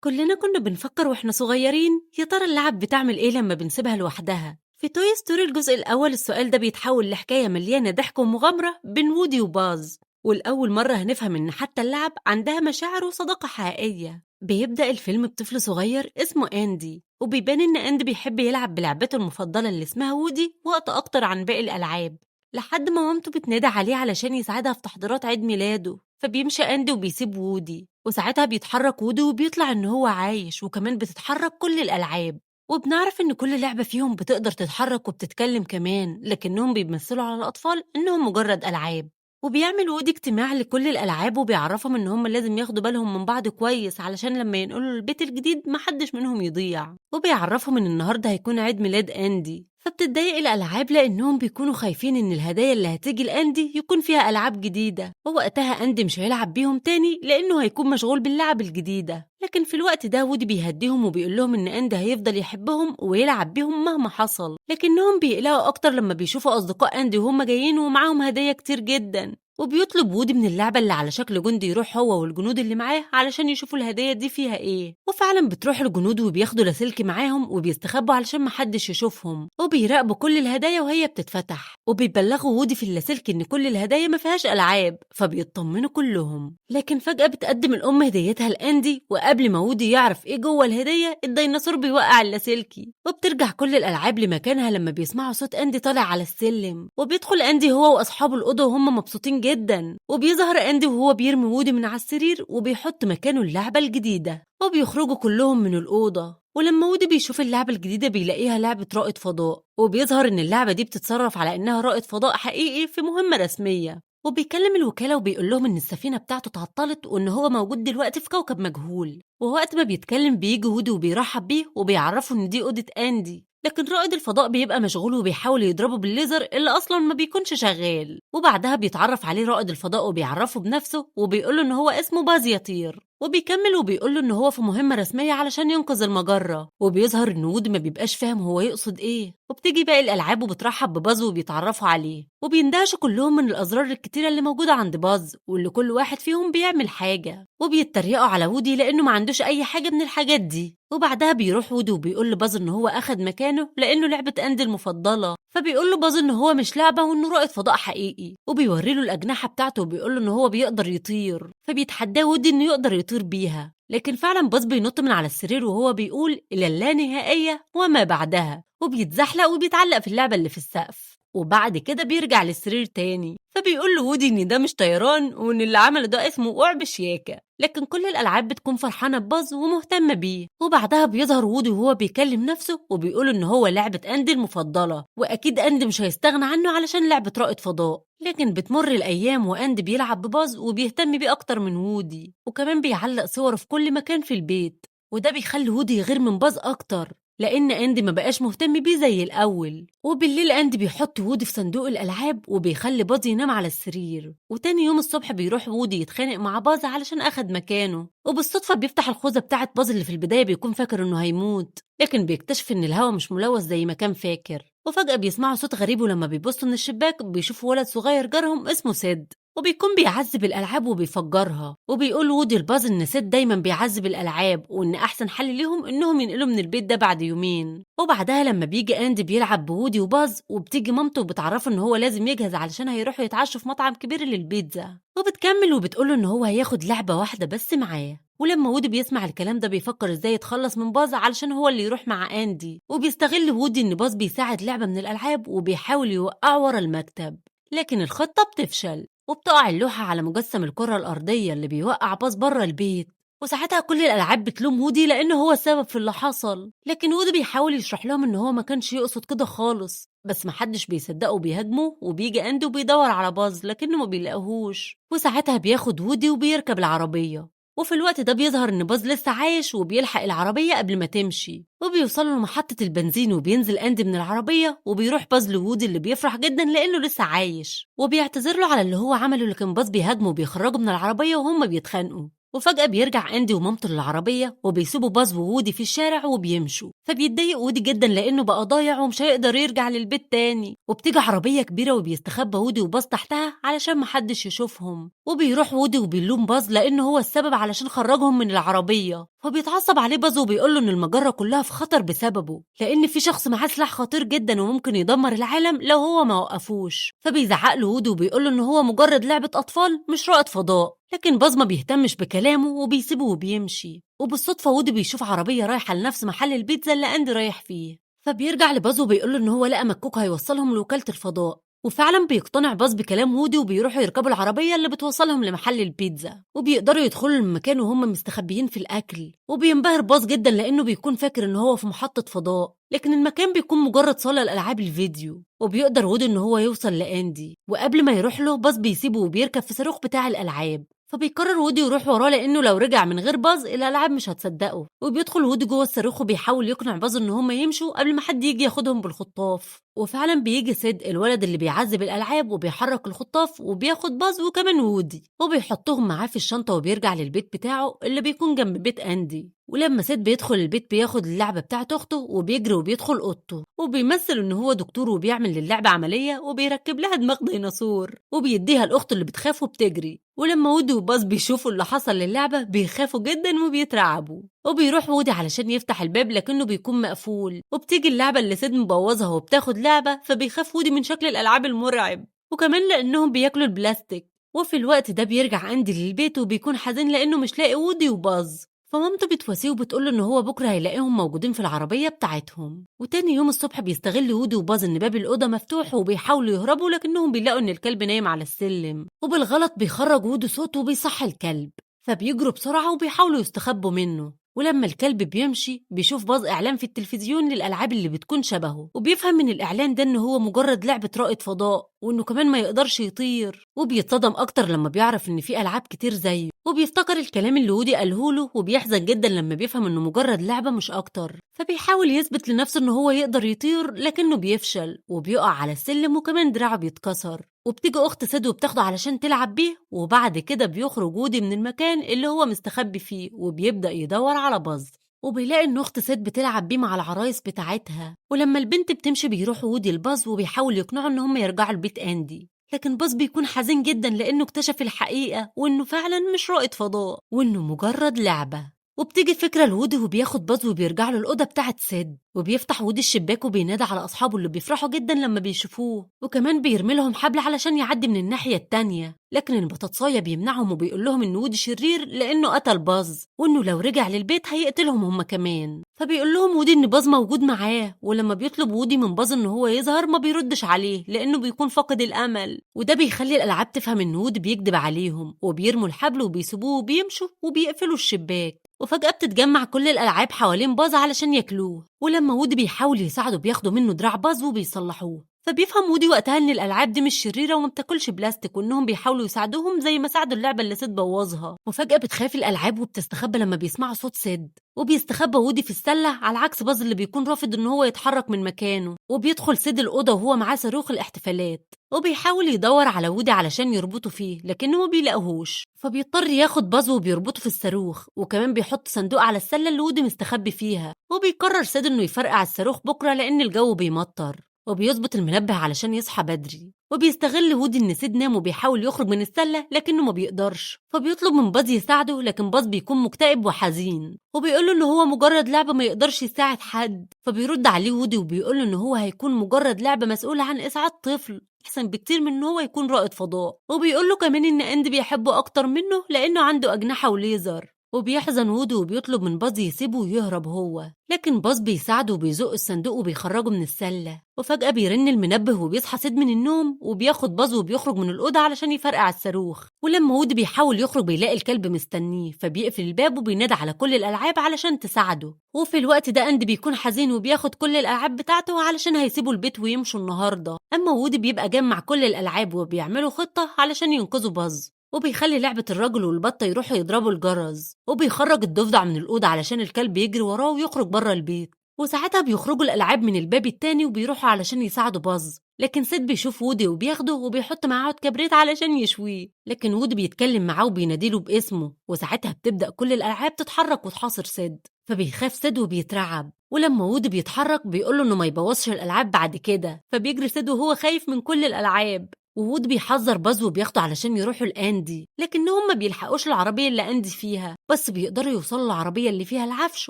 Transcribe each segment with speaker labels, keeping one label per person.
Speaker 1: كلنا كنا بنفكر واحنا صغيرين يا ترى اللعب بتعمل ايه لما بنسيبها لوحدها. في توي ستوري الجزء الأول السؤال ده بيتحول لحكاية مليانة ضحك ومغامرة بين وودي وباز، والأول مرة هنفهم إن حتى اللعب عندها مشاعر وصداقة حقيقية. بيبدأ الفيلم بطفل صغير اسمه أندي، وبيبان إن أندي بيحب يلعب بلعبته المفضلة اللي اسمها وودي وقت أكتر عن باقي الألعاب، لحد ما مامته بتنادى عليه علشان يساعدها في تحضيرات عيد ميلاده. فبيمشي أندي وبيسيب وودي، وساعتها بيتحرك وودي وبيطلع إن هو عايش، وكمان بتتحرك كل الألعاب. وبنعرف إن كل لعبة فيهم بتقدر تتحرك وبتتكلم كمان، لكنهم بيمثلوا على الأطفال إنهم مجرد ألعاب. وبيعمل وودي اجتماع لكل الألعاب وبيعرفهم إن هم لازم ياخدوا بالهم من بعض كويس علشان لما ينقلوا البيت الجديد محدش منهم يضيع. وبيعرفهم إن النهاردة هيكون عيد ميلاد أندي، فبتتضايق الألعاب لأنهم بيكونوا خايفين إن الهدايا اللي هتيجي لأندي يكون فيها ألعاب جديدة، ووقتها أندي مش هيلعب بيهم تاني لأنه هيكون مشغول باللعب الجديدة. لكن في الوقت ده وودي بيهديهم وبيقول لهم إن أندي هيفضل يحبهم ويلعب بيهم مهما حصل، لكنهم بيقلقوا أكتر لما بيشوفوا أصدقاء أندي وهم جايين ومعاهم هدايا كتير جدا. وبيطلب وودي من اللعبة اللي على شكل جندي يروح هو والجنود اللي معاه علشان يشوفوا الهدايا دي فيها ايه. وفعلا بتروح الجنود وبياخدوا لاسلكي معاهم وبيستخبوا علشان محدش يشوفهم، وبيراقبوا كل الهدايا وهي بتتفتح، وبيبلغوا وودي في اللاسلكي ان كل الهدايا ما فيهاش العاب، فبيطمنوا كلهم. لكن فجأة بتقدم الام هديتها لاندي، وقبل ما وودي يعرف ايه جوه الهدية الديناصور بيوقع اللاسلكي، وبترجع كل الالعاب لمكانها لما بيسمعوا صوت اندي طالع على السلم. وبيدخل اندي هو واصحابه الاوضه وهم مبسوطين جدا، وبيظهر أندي وهو بيرمي وودي من على السرير وبيحط مكانه اللعبة الجديدة، وبيخرجوا كلهم من الأوضة. ولما وودي بيشوف اللعبة الجديدة بيلاقيها لعبة رائد فضاء، وبيظهر إن اللعبة دي بتتصرف على إنها رائد فضاء حقيقي في مهمة رسمية. وبيكلم الوكالة وبيقول لهم إن السفينة بتاعته اتعطلت وإن هو موجود دلوقتي في كوكب مجهول. ووقت ما بيتكلم بيجي وودي وبيرحب بيه وبيعرفوا إن دي أوضة أندي، لكن رائد الفضاء بيبقى مشغول وبيحاول يضربه بالليزر اللي اصلا ما بيكونش شغال. وبعدها بيتعرف عليه رائد الفضاء وبيعرفه بنفسه وبيقوله ان هو اسمه باز يطير، وبيكمل وبيقوله ان هو في مهمة رسمية علشان ينقذ المجرة. وبيظهر ان وود ما بيبقاش فاهم هو يقصد ايه، وبتيجي باقي الالعاب وبترحب بباز وبيتعرفوا عليه، وبيندهشوا كلهم من الازرار الكتيرة اللي موجودة عند باز واللي كل واحد فيهم بيعمل حاجة، وبيتريقوا على وودي لانه ما عندوش اي حاجة من الحاجات دي. وبعدها بيروح وودي وبيقول لباز ان هو اخد مكانه لانه لعبة اندي المفضلة، فبيقول له باز ان هو مش لعبة وانه رائد فضاء حقيقي، وبيوري له الاجنحة بتاعته وبيقول له ان هو بيقدر يطير، فبيتحداه وودي انه يقدر يطير بيها. لكن فعلا باز بينط من على السرير وهو بيقول الى اللانهائية وما بعدها، وبيتزحلق وبيتعلق في اللعبة اللي في السقف، وبعد كده بيرجع للسرير تاني. فبيقول له وودي ان ده مش طيران وان اللي عمله ده اسمه وقع بشياكة. لكن كل الألعاب بتكون فرحانة بباز ومهتمة بيه. وبعدها بيظهر وودي وهو بيكلم نفسه وبيقول إن هو لعبة أندي المفضلة، وأكيد أندي مش هيستغنى عنه علشان لعبة رائد فضاء. لكن بتمر الأيام وأندي بيلعب بباز وبيهتم بيه أكتر من وودي، وكمان بيعلق صوره في كل مكان في البيت، وده بيخلي وودي يغير من باز أكتر لأن أندي ما بقاش مهتم بيه زي الأول. وبالليل أندي بيحط وودي في صندوق الألعاب وبيخلي باز ينام على السرير، وتاني يوم الصبح بيروح وودي يتخانق مع باز علشان أخد مكانه، وبالصدفة بيفتح الخوذة بتاعت باز اللي في البداية بيكون فاكر إنه هيموت، لكن بيكتشف إن الهوا مش ملوث زي ما كان فاكر. وفجأة بيسمعوا صوت غريب، ولما بيبصوا من الشباك بيشوفوا ولد صغير جارهم اسمه سيد، وبيكون بيعذب الألعاب وبيفجرها. وبيقول وودي الباز إن سيد دايما بيعذب الألعاب وإن أحسن حل ليهم إنهم ينقلوا من البيت ده بعد يومين. وبعدها لما بيجي أندي بيلعب بوودي وباز، وبتيجي مامته وبتعرفه إن هو لازم يجهز علشان هيروحوا يتعشوا في مطعم كبير للبيتزا، وبتكمل وبتقوله إن هو هياخد لعبة واحدة بس معاه. ولما وودي بيسمع الكلام ده بيفكر ازاي يتخلص من باز علشان هو اللي يروح مع أندي، وبيستغل وودي إن باز بيساعد لعبة من الألعاب وبيحاول يوقعه ورا المكتب، لكن الخطة بتفشل وبتقع اللوحة على مجسم الكرة الأرضية اللي بيوقع باز بره البيت. وساعتها كل الألعاب بتلوم وودي لأنه هو السبب في اللي حصل، لكن وودي بيحاول يشرح لهم إن هو ما كانش يقصد كده خالص، بس محدش بيصدقه وبيهاجمه. وبيجي أندي وبيدور على باز لكنه ما بيلاقيهوش، وساعتها بياخد وودي وبيركب العربية. وفي الوقت ده بيظهر إن باز لسه عايش وبيلحق العربية قبل ما تمشي، وبيوصلوا لمحطة البنزين وبينزل أندي من العربية، وبيروح باز لوودي اللي بيفرح جدا لأنه لسه عايش، وبيعتذر له على اللي هو عمله، لكن باز بيهاجمه وبيخرجه من العربية وهم بيتخانقوا. وفجأة بيرجع أندي ومامته للعربية وبيسيبوا باز وودي في الشارع وبيمشوا، فبيتضايق وودي جدا لأنه بقى ضايع ومش هيقدر يرجع للبيت تاني. وبتيجي عربية كبيرة وبيستخبى وودي وباز تحتها علشان محدش يشوفهم، وبيروح وودي وبيلوم باز لأنه هو السبب علشان خرجهم من العربية. فبيتعصب عليه باز وبيقوله إن المجرة كلها في خطر بسببه، لأن في شخص معاه سلاح خطير جدا وممكن يدمر العالم لو هو ما وقفوش. فبيزعق له وودي وبيقوله إن هو مجرد لعبة أطفال مش رائد فضاء، لكن باز ما بيهتمش بكلامه وبيسيبه وبيمشي. وبالصدفة وودي بيشوف عربية رايحة لنفس محل البيتزا اللي أندي رايح فيه، فبيرجع لباز وبيقوله إن هو لقى مكوك هيوصلهم لوكالة الفضاء. وفعلا بيقتنع باز بكلام وودي وبيروحوا يركبوا العربية اللي بتوصلهم لمحل البيتزا، وبيقدروا يدخلوا المكان وهم مستخبيين في الأكل. وبينبهر باز جدا لأنه بيكون فاكر إن هو في محطة فضاء، لكن المكان بيكون مجرد صالة لألعاب الفيديو. وبيقدر وودي إن هو يوصل لأندي، وقبل ما يروح له باز بيسيبه وبيركب في صاروخ بتاع الألعاب. فبيقرر وودي يروح وراه لأنه لو رجع من غير باز الألعاب مش هتصدقه. وبيدخل وودي جوه الصاروخ وبيحاول يقنع باز إن هم يمشوا قبل ما حد يجي ياخدهم بالخطاف. وفعلا بيجي سيد الولد اللي بيعذب الألعاب وبيحرك الخطاف وبياخد باز وكمان وودي وبيحطهم معاه في الشنطة وبيرجع للبيت بتاعه اللي بيكون جنب بيت أندي. ولما سيد بيدخل البيت بياخد اللعبة بتاعت أخته وبيجري وبيدخل أوضته وبيمثل إن هو دكتور وبيعمل للعبة عملية وبيركب لها دماغ ديناصور وبيديها لأخته اللي بتخاف وبتجري. ولما وودي وباز بيشوفوا اللي حصل للعبة بيخافوا جدا وبيترعبوا. وبيروح وودي علشان يفتح الباب لكنه بيكون مقفول، وبتيجي اللعبة اللي سيد مبوظها وبتاخد لعبة، فبيخاف وودي من شكل الألعاب المرعب وكمان لأنهم بياكلوا البلاستيك. وفي الوقت ده بيرجع أندي للبيت وبيكون حزين لأنه مش لاقي وودي وباز. فمامته بتواسيه وبتقوله إن هو بكرة هيلاقيهم موجودين في العربية بتاعتهم. وتاني يوم الصبح بيستغل وودي وباز إن باب الأوضة مفتوح وبيحاولوا يهربوا، لكنهم بيلاقوا إن الكلب نايم على السلم، وبالغلط بيخرج وودي صوت وبيصحي الكلب، فبيجروا بسرعة وبيحاولوا يستخبوا منه. ولما الكلب بيمشي بيشوف باز إعلان في التلفزيون للألعاب اللي بتكون شبهه، وبيفهم من الإعلان ده إنه هو مجرد لعبة رائد فضاء وإنه كمان ما يقدرش يطير. وبيتصدم أكتر لما بيعرف إن في ألعاب كتير زيه، وبيفتكر الكلام اللي وودي قالهوله وبيحزن جدا لما بيفهم إنه مجرد لعبة مش أكتر. فبيحاول يثبت لنفسه إنه هو يقدر يطير لكنه بيفشل وبيقع على السلم وكمان دراعه بيتكسر. وبتيجي أخت سيد وبتاخده علشان تلعب بيه، وبعد كده بيخرج وودي من المكان اللي هو مستخبي فيه وبيبدأ يدور على باز، وبيلاقي إن أخت سيد بتلعب بيه مع العرايس بتاعتها. ولما البنت بتمشي بيروح وودي لباز وبيحاول يقنعه إن هم يرجعوا لبيت أندي، لكن باز بيكون حزين جدا لأنه اكتشف الحقيقة وإنه فعلا مش رائد فضاء وإنه مجرد لعبة. وبتيجي فكرة لودي وبياخد باز وبيرجع له الأوضة بتاعت سيد، وبيفتح وودي الشباك وبينادى على أصحابه اللي بيفرحوا جدا لما بيشوفوه، وكمان بيرمي لهم حبل علشان يعدي من الناحية التانية. لكن البطاطساية بيمنعهم وبيقول لهم إن وودي شرير لأنه قتل باز وإنه لو رجع للبيت هيقتلهم هم كمان. فبيقول لهم وودي إن باز موجود معاه، ولما بيطلب وودي من باز إن هو يظهر ما بيردش عليه لأنه بيكون فاقد الأمل، وده بيخلي الألعاب تفهم إن وودي بيكذب عليهم، وبيرموا الحبل وبيسيبوه وبيمشوا وبيقفلوا الشباك. وفجأة بتتجمع كل الألعاب حوالين باز علشان ياكلوه، ولما وودي بيحاول يساعده بياخدوا منه دراع باز وبيصلحوه. فبيفهم وودي وقتها ان الالعاب دي مش شريره وما بتاكلش بلاستيك، وانهم بيحاولوا يساعدوهم زي ما ساعدوا اللعبه اللي سيد بوظها. وفجاه بتخاف الالعاب وبتستخبى لما بيسمعوا صوت سيد، وبيستخبى وودي في السله على عكس باز اللي بيكون رافض ان هو يتحرك من مكانه. وبيدخل سيد الاوضه وهو معاه صاروخ الاحتفالات، وبيحاول يدور على وودي علشان يربطه فيه لكنه ما بيلاقوهوش، فبيضطر ياخد باز وبيربطه في الصاروخ، وكمان بيحط صندوق على السله اللي وودي مستخبي فيها. وبيقرر سيد انه يفرقع الصاروخ بكره لان الجو بيمطر، وبيظبط المنبه علشان يصحى بدري. وبيستغل وودي ان سيد نام وبيحاول يخرج من السله لكنه ما بيقدرش، فبيطلب من باز يساعده، لكن باز بيكون مكتئب وحزين وبيقوله ان هو مجرد لعبه ما يقدرش يساعد حد. فبيرد عليه وودي وبيقوله ان هو هيكون مجرد لعبه مسؤوله عن اسعاد طفل احسن بكتير من ان هو يكون رائد فضاء. وبيقوله كمان ان اند بيحبه اكتر منه لانه عنده اجنحه وليزر. وبيحزن وودي وبيطلب من باز يسيبه ويهرب هو، لكن باز بيساعده وبيزق الصندوق وبيخرجه من السلة. وفجأة بيرن المنبه وبيصحى سيد من النوم وبياخد باز وبيخرج من الأوضة علشان يفرقع الصاروخ. ولما وودي بيحاول يخرج بيلاقي الكلب مستنيه، فبيقفل الباب وبينادى على كل الألعاب علشان تساعده. وفي الوقت ده أند بيكون حزين وبياخد كل الألعاب بتاعته علشان هيسيبوا البيت ويمشوا النهاردة. أما وودي بيبقى جمع كل الألعاب وبيعملوا خطة علشان ينقذوا باز، وبيخلي لعبة الرجل والبطة يروحوا يضربوا الجرس، وبيخرج الضفدع من الأوضة علشان الكلب يجري وراه ويخرج بره البيت. وساعتها بيخرجوا الألعاب من الباب التاني وبيروحوا علشان يساعدوا باز، لكن سيد بيشوف وودي وبياخده وبيحط معاه عود كبريت علشان يشويه، لكن وودي بيتكلم معاه وبيناديله باسمه، وساعتها بتبدأ كل الألعاب تتحرك وتحاصر سيد، فبيخاف سيد وبيترعب. ولما وودي بيتحرك بيقوله إنه ما يبوظش الألعاب بعد كده، فبيجري سيد وهو خايف من كل الألعاب. ووود بيحذر باز وبياخده علشان يروحوا لأندي، لكنهم ما بيلحقوش العربية اللي أندي فيها، بس بيقدروا يوصلوا العربية اللي فيها العفش،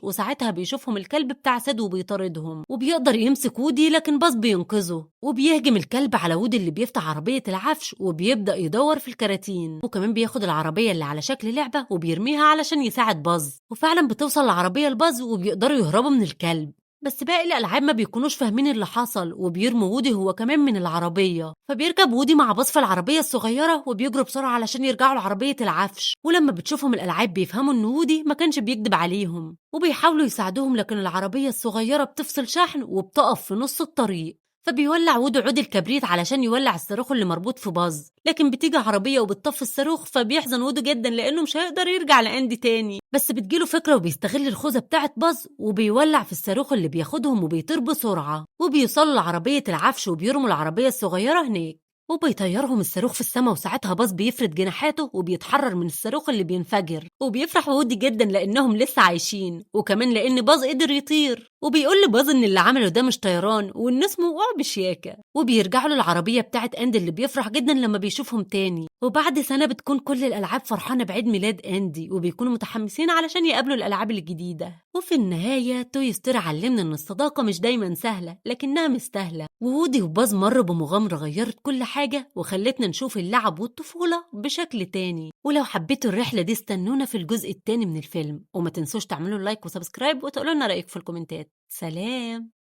Speaker 1: وساعتها بيشوفهم الكلب بتاع سيد وبيطاردهم، وبيقدر يمسك وودي لكن باز بينقذه، وبيهجم الكلب على وودي اللي بيفتح عربية العفش وبيبدأ يدور في الكراتين، وكمان بياخد العربية اللي على شكل لعبة وبيرميها علشان يساعد باز، وفعلا بتوصل العربية لباز وبيقدروا يهربوا من الكلب. بس باقي الألعاب ما بيكونوش فاهمين اللي حصل، وبيرموا وودي هو كمان من العربية، فبيركب وودي مع باص في العربية الصغيرة وبيجروا بسرعة علشان يرجعوا لعربية العفش. ولما بتشوفهم الألعاب بيفهموا إن وودي ما كانش بيكدب عليهم، وبيحاولوا يساعدوهم، لكن العربية الصغيرة بتفصل شحن وبتقف في نص الطريق، فبيولع وودي عود الكبريت علشان يولع الصاروخ اللي مربوط في باز، لكن بتيجي عربية وبتطفي الصاروخ، فبيحزن وودي جدا لأنه مش هيقدر يرجع لأندي تاني. بس بتجيله فكرة وبيستغل الخوذة بتاعت باز وبيولع في الصاروخ اللي بياخدهم وبيطير بسرعة، وبيوصلوا لعربية العفش وبيرموا العربية الصغيرة هناك وبيطيرهم الصاروخ في السماء، وساعتها باز بيفرد جناحاته وبيتحرر من الصاروخ اللي بينفجر، وبيفرح وودي جدا لأنهم لسه عايشين، وكمان لأن باز قدر يطير، وبيقول لباز إن اللي عمله ده مش طيران وإن اسمه وقع بشياكة. وبيرجعوا للعربية بتاعت أندي اللي بيفرح جدا لما بيشوفهم تاني. وبعد سنة بتكون كل الألعاب فرحانة بعيد ميلاد أندي، وبيكونوا متحمسين علشان يقابلوا الألعاب الجديدة. وفي النهاية توي ستوري علمنا إن الصداقة مش دايما سهلة لكنها مستاهلة، وودي وباز مروا بمغامرة غيرت كل حاجة وخلتنا نشوف اللعب والطفولة بشكل تاني. ولو حبيتوا الرحلة دي استنونا في الجزء التاني من الفيلم، وما تنسوش تعملوا لايك وسبسكرايب وتقولوا لنا رأيك في الكومنتات. سلام.